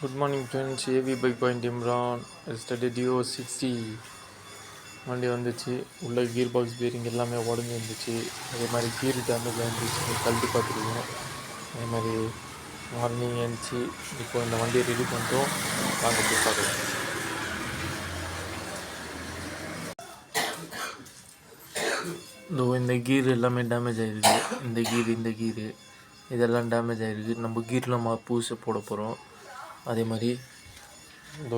Good morning friends, AV Bike Point Imran. Yesterday Dio 60 வண்டி வந்துச்சு. உள்ள கீர் பாக்ஸ் பேரிங் எல்லாமே உடஞ்சி வந்துச்சு. அதே மாதிரி கீர் டேமேஜ் ஆகிருந்துச்சு, கழட்டி பார்த்துருக்கோம். அதே மாதிரி மார்னிங் எழுந்துச்சு. இப்போ இந்த வண்டியை ரெடி பண்ணிட்டோம். வாங்க போய் பார்க்கலாம். இந்த கீர் எல்லாமே டேமேஜ் ஆகிருக்கு. இந்த கீரு இதெல்லாம் டேமேஜ் ஆகிருக்கு. நம்ம கீரில் புதுசு போட போகிறோம். அதே மாதிரி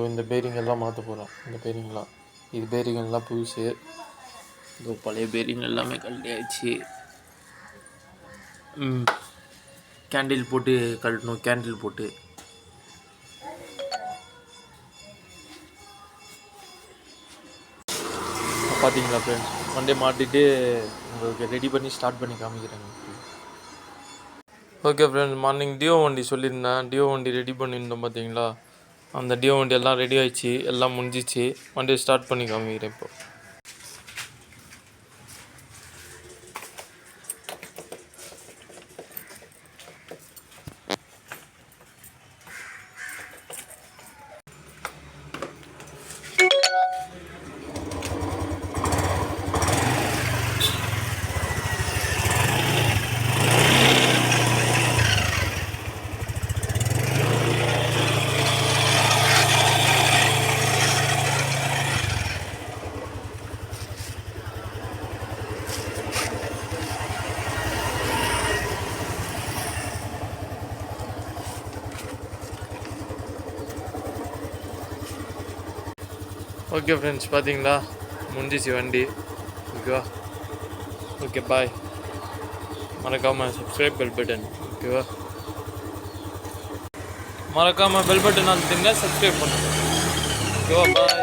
இந்த பேரிங் எல்லாம் மாற்ற போகிறோம். இந்த பேரிங்லாம் இது பேரிங் எல்லாம் புதுசு. பழைய பேரிங் எல்லாமே கழட்டி ஆயிடுச்சு. கேண்டில் போட்டு கழட்டணும். கேண்டில் போட்டு பார்த்தீங்களா ஃப்ரெண்ட்ஸ், வண்டியை மாட்டிட்டு உங்களுக்கு ரெடி பண்ணி ஸ்டார்ட் பண்ணி காமிக்கிறேங்க. ஓகே ஃப்ரெண்ட்ஸ், மார்னிங் டியோ வண்டி சொல்லியிருந்தேன். டியோ வண்டி ரெடி பண்ணியிருந்தோம் பார்த்தீங்களா. அந்த டியோ வண்டி எல்லாம் ரெடி ஆகிடுச்சு, எல்லாம் முடிஞ்சிச்சு. வண்டியை ஸ்டார்ட் பண்ணி காமிக்கிறேன் இப்போ. ஓகே ஃப்ரெண்ட்ஸ், பார்த்தீங்களா முடிஞ்சிச்சு வண்டி. ஓகேவா? Okay bye. மறக்காமல் சப்ஸ்கிரைப் பெல் பட்டன். ஓகேவா? மறக்காமல் பெல் பட்டன் அழுத்துங்க, சப்ஸ்கிரைப் பண்ணுங்கள். ஓகேவா? பாய்.